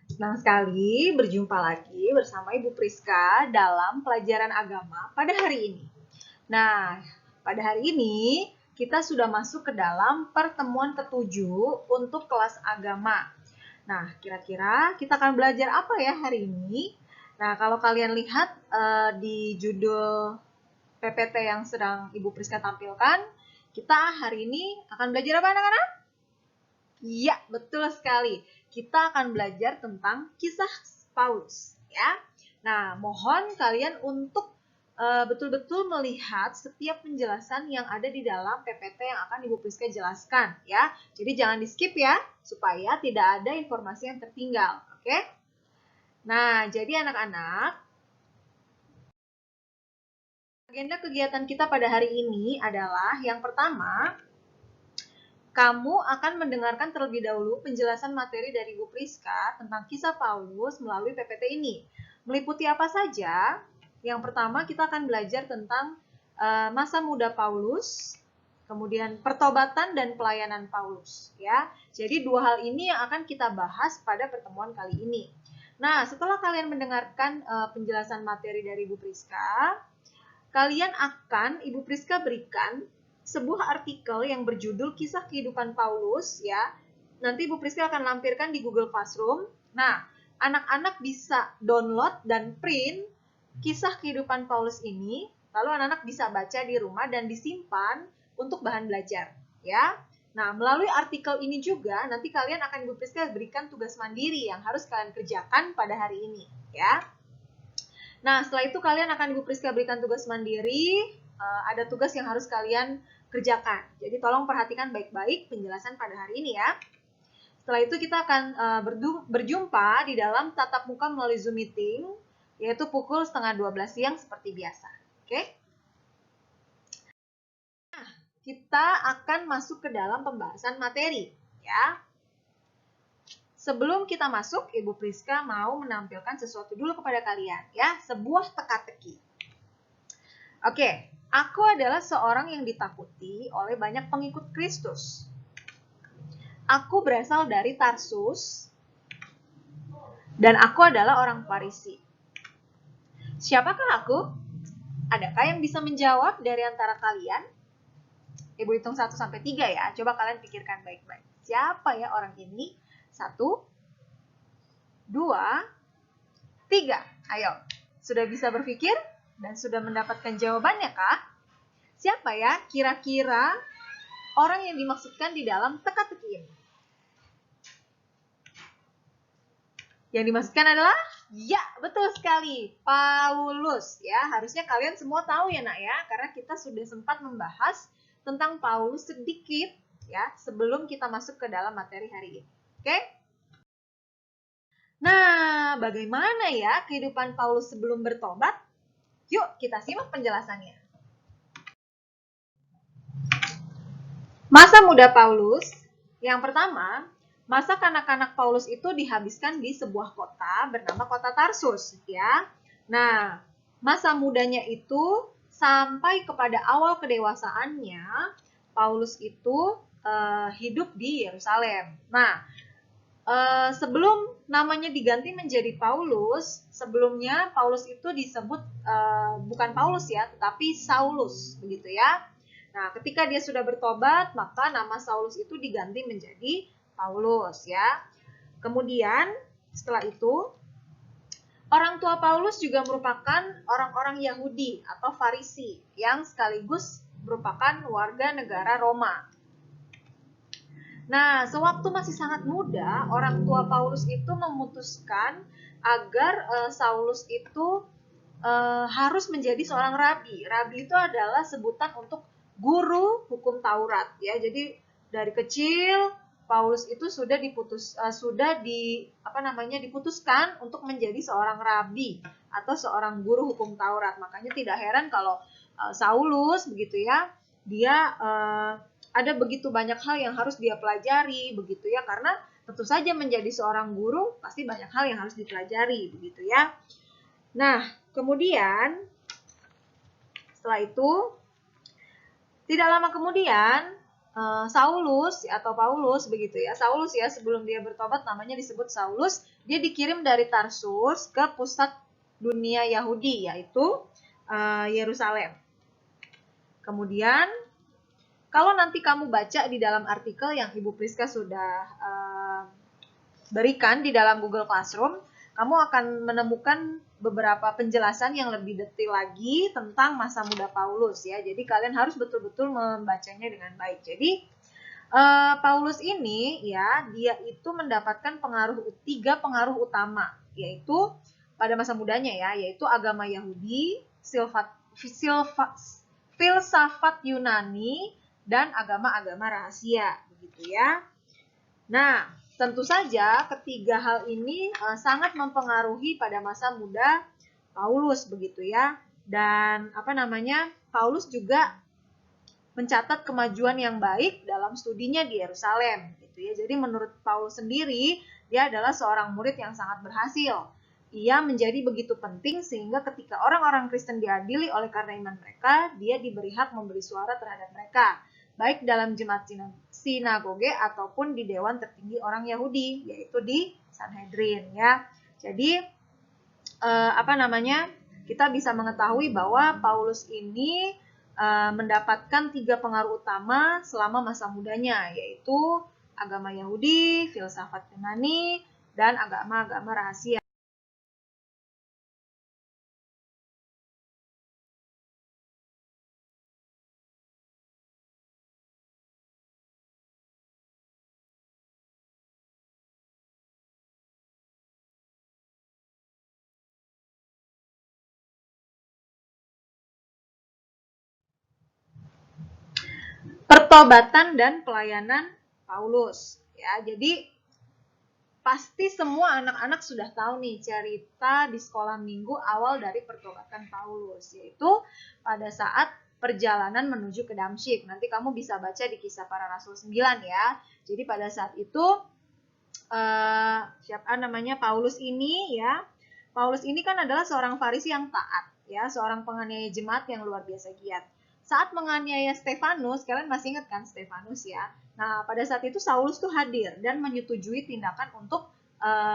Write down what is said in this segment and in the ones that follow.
Senang sekali berjumpa lagi bersama Ibu Priska dalam pelajaran agama pada hari ini. Nah, pada hari ini kita sudah masuk ke dalam pertemuan ketujuh untuk kelas agama. Nah, kira-kira kita akan belajar apa ya hari ini? Nah, kalau kalian lihat di judul PPT yang sedang Ibu Priska tampilkan, kita hari ini akan belajar apa anak-anak? Iya, betul sekali. Kita akan belajar tentang kisah Paulus, ya. Nah, mohon kalian untuk betul-betul melihat setiap penjelasan yang ada di dalam PPT yang akan Ibu Priska jelaskan, ya. Jadi jangan di-skip ya, supaya tidak ada informasi yang tertinggal, oke? Nah, jadi anak-anak, agenda kegiatan kita pada hari ini adalah yang pertama, kamu akan mendengarkan terlebih dahulu penjelasan materi dari Bu Priska tentang kisah Paulus melalui PPT ini. Meliputi apa saja? Yang pertama kita akan belajar tentang masa muda Paulus, kemudian pertobatan dan pelayanan Paulus. Ya, jadi dua hal ini yang akan kita bahas pada pertemuan kali ini. Nah, setelah kalian mendengarkan penjelasan materi dari Bu Priska, kalian akan Ibu Priska berikan sebuah artikel yang berjudul Kisah Kehidupan Paulus, ya. Nanti Bu Priska akan lampirkan di Google Classroom. Nah, anak-anak bisa download dan print kisah kehidupan Paulus ini, lalu anak-anak bisa baca di rumah dan disimpan untuk bahan belajar, ya. Nah, melalui artikel ini juga nanti kalian akan Bu Priska berikan tugas mandiri yang harus kalian kerjakan pada hari ini, ya. Nah, setelah itu kalian akan Ibu Priska berikan tugas mandiri, ada tugas yang harus kalian kerjakan. Jadi tolong perhatikan baik-baik penjelasan pada hari ini ya. Setelah itu kita akan berjumpa di dalam tatap muka melalui Zoom meeting, yaitu pukul 11:30 siang seperti biasa. Oke? Nah, kita akan masuk ke dalam pembahasan materi, ya. Sebelum kita masuk, Ibu Priska mau menampilkan sesuatu dulu kepada kalian, ya, sebuah teka-teki. Oke, aku adalah seorang yang ditakuti oleh banyak pengikut Kristus. Aku berasal dari Tarsus, dan aku adalah orang Farisi. Siapakah aku? Adakah yang bisa menjawab dari antara kalian? Ibu hitung 1-3 ya, coba kalian pikirkan baik-baik. Siapa ya orang ini? 1, 2, 3. Ayo, sudah bisa berpikir? Dan sudah mendapatkan jawabannya kah? Siapa ya kira-kira orang yang dimaksudkan di dalam teka-teki ini? Yang dimaksudkan adalah, ya betul sekali, Paulus. Ya, harusnya kalian semua tahu ya nak ya, karena kita sudah sempat membahas tentang Paulus sedikit ya sebelum kita masuk ke dalam materi hari ini. Oke? Nah, bagaimana ya kehidupan Paulus sebelum bertobat? Yuk kita simak penjelasannya. Masa muda Paulus, yang pertama, masa kanak-kanak Paulus itu dihabiskan di sebuah kota bernama kota Tarsus, ya. Nah, masa mudanya itu sampai kepada awal kedewasaannya, Paulus itu hidup di Yerusalem. Nah, sebelum namanya diganti menjadi Paulus, sebelumnya Paulus itu disebut bukan Paulus ya, tetapi Saulus, begitu ya. Nah, ketika dia sudah bertobat, maka nama Saulus itu diganti menjadi Paulus ya. Kemudian setelah itu, orang tua Paulus juga merupakan orang-orang Yahudi atau Farisi yang sekaligus merupakan warga negara Roma. Nah, sewaktu masih sangat muda, orang tua Paulus itu memutuskan agar Saulus itu harus menjadi seorang rabi. Rabi itu adalah sebutan untuk guru hukum Taurat, ya. Jadi dari kecil Paulus itu sudah diputuskan untuk menjadi seorang rabi atau seorang guru hukum Taurat. Makanya tidak heran kalau Saulus begitu ya, dia ada begitu banyak hal yang harus dia pelajari begitu ya, karena tentu saja menjadi seorang guru pasti banyak hal yang harus dipelajari begitu ya. Nah, kemudian setelah itu tidak lama kemudian Saulus atau Paulus begitu ya. Saulus ya, sebelum dia bertobat namanya disebut Saulus. Dia dikirim dari Tarsus ke pusat dunia Yahudi, yaitu Yerusalem. Kemudian kalau nanti kamu baca di dalam artikel yang Ibu Priska sudah berikan di dalam Google Classroom, kamu akan menemukan beberapa penjelasan yang lebih detail lagi tentang masa muda Paulus ya. Jadi kalian harus betul-betul membacanya dengan baik. Jadi Paulus ini ya, dia itu mendapatkan tiga pengaruh utama, yaitu pada masa mudanya ya, yaitu agama Yahudi, filsafat Yunani, dan agama-agama rahasia begitu ya. Nah, tentu saja ketiga hal ini sangat mempengaruhi pada masa muda Paulus begitu ya. Dan Paulus juga mencatat kemajuan yang baik dalam studinya di Yerusalem gitu ya. Jadi menurut Paulus sendiri, dia adalah seorang murid yang sangat berhasil. Ia menjadi begitu penting sehingga ketika orang-orang Kristen diadili oleh karena iman mereka, dia diberi hak memberi suara terhadap mereka, baik dalam jemaat sinagoge ataupun di dewan tertinggi orang Yahudi, yaitu di Sanhedrin ya. Jadi kita bisa mengetahui bahwa Paulus ini mendapatkan tiga pengaruh utama selama masa mudanya, yaitu agama Yahudi, filsafat Yunani, dan agama-agama rahasia. Pertobatan dan pelayanan Paulus ya. Jadi pasti semua anak-anak sudah tahu nih cerita di sekolah minggu awal dari pertobatan Paulus, yaitu pada saat perjalanan menuju ke Damsyik. Nanti kamu bisa baca di Kisah Para Rasul 9 ya. Jadi pada saat itu Paulus ini ya. Paulus ini kan adalah seorang Farisi yang taat ya, seorang penganiaya jemaat yang luar biasa giat. Saat menganiaya Stefanus, kalian masih ingat kan Stefanus ya? Nah, pada saat itu Saulus tuh hadir dan menyetujui tindakan untuk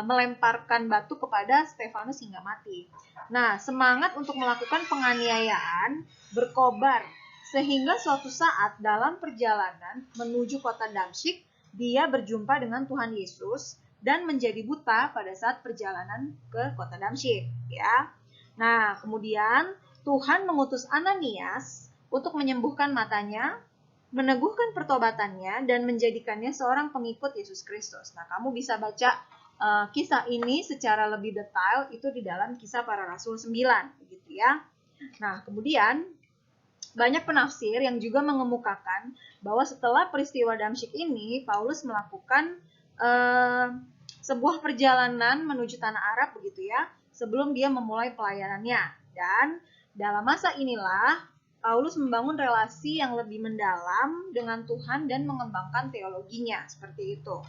melemparkan batu kepada Stefanus hingga mati. Nah, semangat untuk melakukan penganiayaan berkobar sehingga suatu saat dalam perjalanan menuju kota Damsyik, dia berjumpa dengan Tuhan Yesus dan menjadi buta pada saat perjalanan ke kota Damsyik ya. Nah, kemudian Tuhan mengutus Ananias untuk menyembuhkan matanya, meneguhkan pertobatannya, dan menjadikannya seorang pengikut Yesus Kristus. Nah, kamu bisa baca kisah ini secara lebih detail itu di dalam Kisah Para Rasul 9, begitu ya. Nah, kemudian banyak penafsir yang juga mengemukakan bahwa setelah peristiwa Damsyik ini, Paulus melakukan sebuah perjalanan menuju tanah Arab begitu ya, sebelum dia memulai pelayanannya. Dan dalam masa inilah Paulus membangun relasi yang lebih mendalam dengan Tuhan dan mengembangkan teologinya, seperti itu.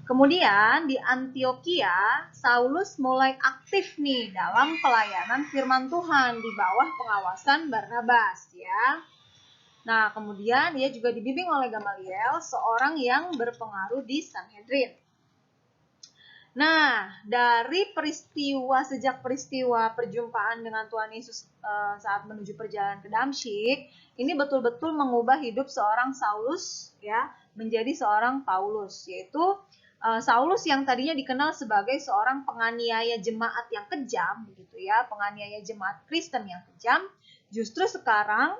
Kemudian di Antioquia, Saulus mulai aktif nih dalam pelayanan firman Tuhan di bawah pengawasan Barnabas ya. Nah, kemudian dia juga dibimbing oleh Gamaliel, seorang yang berpengaruh di Sanhedrin. Nah, dari sejak peristiwa perjumpaan dengan Tuhan Yesus saat menuju perjalanan ke Damsyik, ini betul-betul mengubah hidup seorang Saulus ya menjadi seorang Paulus, yaitu Saulus yang tadinya dikenal sebagai seorang penganiaya jemaat yang kejam begitu ya, penganiaya jemaat Kristen yang kejam, justru sekarang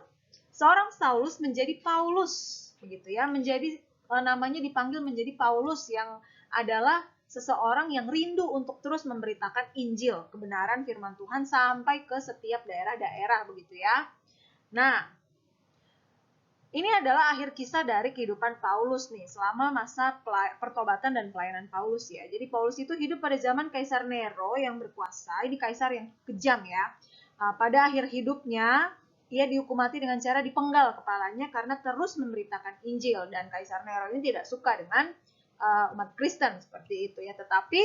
seorang Saulus menjadi Paulus begitu ya, namanya dipanggil menjadi Paulus, yang adalah seseorang yang rindu untuk terus memberitakan Injil, kebenaran firman Tuhan sampai ke setiap daerah-daerah begitu ya. Nah, ini adalah akhir kisah dari kehidupan Paulus nih selama masa pertobatan dan pelayanan Paulus ya. Jadi Paulus itu hidup pada zaman Kaisar Nero yang berkuasa, ini kaisar yang kejam ya. Pada akhir hidupnya ia dihukum mati dengan cara dipenggal kepalanya karena terus memberitakan Injil, dan Kaisar Nero ini tidak suka dengan umat Kristen seperti itu ya. Tetapi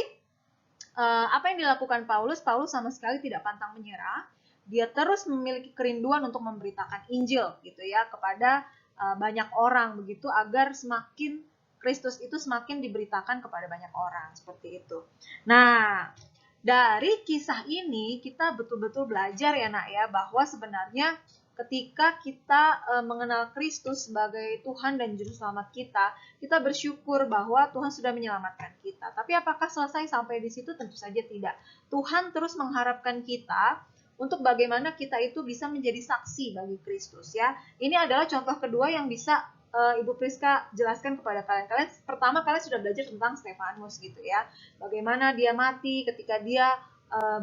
apa yang dilakukan Paulus sama sekali tidak pantang menyerah. Dia terus memiliki kerinduan untuk memberitakan Injil gitu ya kepada banyak orang begitu, agar semakin Kristus itu semakin diberitakan kepada banyak orang, seperti itu. Nah, dari kisah ini kita betul-betul belajar ya nak ya, bahwa sebenarnya ketika kita mengenal Kristus sebagai Tuhan dan Juru Selamat kita, kita bersyukur bahwa Tuhan sudah menyelamatkan kita. Tapi apakah selesai sampai di situ? Tentu saja tidak. Tuhan terus mengharapkan kita untuk bagaimana kita itu bisa menjadi saksi bagi Kristus ya. Ini adalah contoh kedua yang bisa Ibu Priska jelaskan kepada kalian. Pertama, kalian sudah belajar tentang Stefanus gitu ya. Bagaimana dia mati ketika dia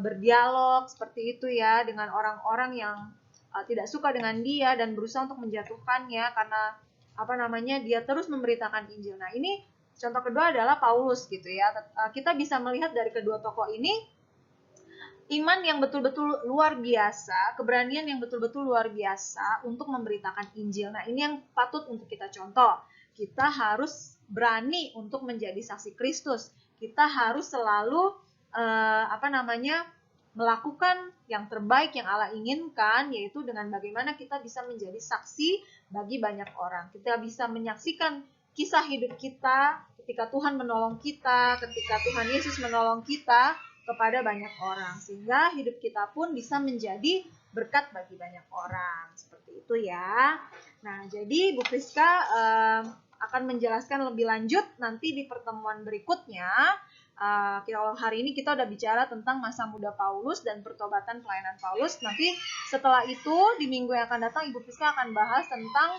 berdialog seperti itu ya dengan orang-orang yang tidak suka dengan dia dan berusaha untuk menjatuhkannya karena dia terus memberitakan Injil. Nah, ini contoh kedua adalah Paulus gitu ya. Kita bisa melihat dari kedua tokoh ini iman yang betul-betul luar biasa, keberanian yang betul-betul luar biasa untuk memberitakan Injil. Nah, ini yang patut untuk kita contoh. Kita harus berani untuk menjadi saksi Kristus. Kita harus selalu melakukan yang terbaik yang Allah inginkan, yaitu dengan bagaimana kita bisa menjadi saksi bagi banyak orang. Kita bisa menyaksikan kisah hidup kita ketika Tuhan menolong kita, ketika Tuhan Yesus menolong kita kepada banyak orang, sehingga hidup kita pun bisa menjadi berkat bagi banyak orang, seperti itu ya. Nah, jadi Bu Priska akan menjelaskan lebih lanjut nanti di pertemuan berikutnya. Kalau hari ini kita udah bicara tentang masa muda Paulus dan pertobatan pelayanan Paulus. Nanti setelah itu di minggu yang akan datang Ibu Priska akan bahas tentang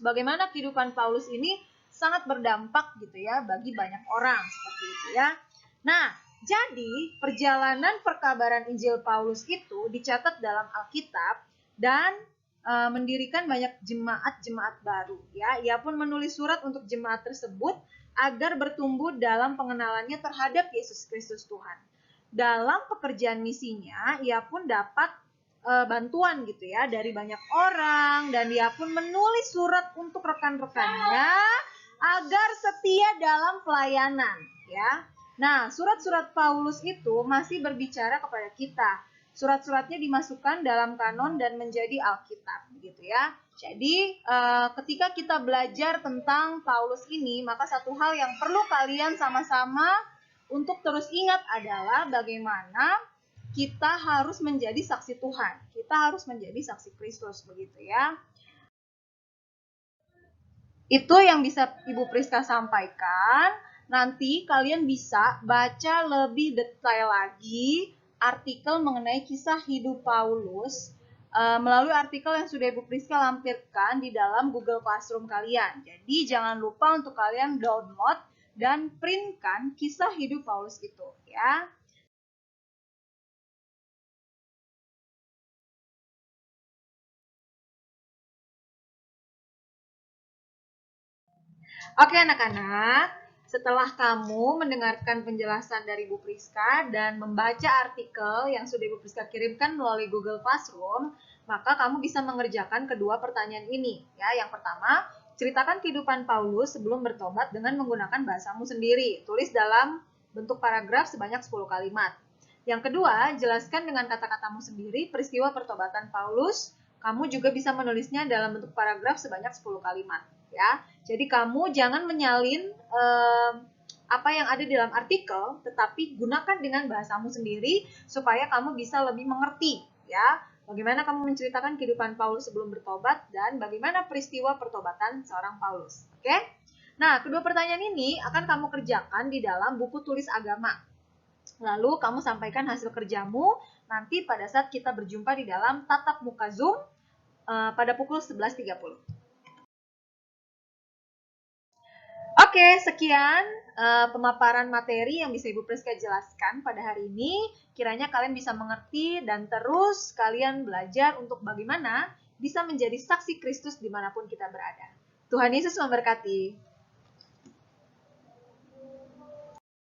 bagaimana kehidupan Paulus ini sangat berdampak gitu ya bagi banyak orang, seperti itu ya. Nah, jadi, perjalanan perkabaran Injil Paulus itu dicatat dalam Alkitab dan mendirikan banyak jemaat-jemaat baru. Ya, ia pun menulis surat untuk jemaat tersebut agar bertumbuh dalam pengenalannya terhadap Yesus Kristus Tuhan. Dalam pekerjaan misinya, ia pun dapat bantuan gitu ya dari banyak orang, dan ia pun menulis surat untuk rekan-rekannya agar setia dalam pelayanan. Ya. Nah, surat-surat Paulus itu masih berbicara kepada kita. Surat-suratnya dimasukkan dalam kanon dan menjadi Alkitab, gitu ya. Jadi, ketika kita belajar tentang Paulus ini, maka satu hal yang perlu kalian sama-sama untuk terus ingat adalah bagaimana kita harus menjadi saksi Tuhan. Kita harus menjadi saksi Kristus, begitu ya. Itu yang bisa Ibu Priska sampaikan. Nanti kalian bisa baca lebih detail lagi artikel mengenai kisah hidup Paulus melalui artikel yang sudah Ibu Priska lampirkan di dalam Google Classroom kalian. Jadi jangan lupa untuk kalian download dan printkan kisah hidup Paulus itu ya. Oke anak-anak. Setelah kamu mendengarkan penjelasan dari Bu Priska dan membaca artikel yang sudah Bu Priska kirimkan melalui Google Classroom, maka kamu bisa mengerjakan kedua pertanyaan ini. Ya, yang pertama, ceritakan kehidupan Paulus sebelum bertobat dengan menggunakan bahasamu sendiri. Tulis dalam bentuk paragraf sebanyak 10 kalimat. Yang kedua, jelaskan dengan kata-katamu sendiri peristiwa pertobatan Paulus. Kamu juga bisa menulisnya dalam bentuk paragraf sebanyak 10 kalimat. Ya, jadi kamu jangan menyalin apa yang ada di dalam artikel, tetapi gunakan dengan bahasamu sendiri supaya kamu bisa lebih mengerti, ya, bagaimana kamu menceritakan kehidupan Paulus sebelum bertobat dan bagaimana peristiwa pertobatan seorang Paulus. Oke? Nah, kedua pertanyaan ini akan kamu kerjakan di dalam buku tulis agama. Lalu kamu sampaikan hasil kerjamu nanti pada saat kita berjumpa di dalam tatap muka Zoom pada pukul 11.30. Oke, sekian pemaparan materi yang bisa Ibu Priska jelaskan pada hari ini. Kiranya kalian bisa mengerti dan terus kalian belajar untuk bagaimana bisa menjadi saksi Kristus dimanapun kita berada. Tuhan Yesus memberkati.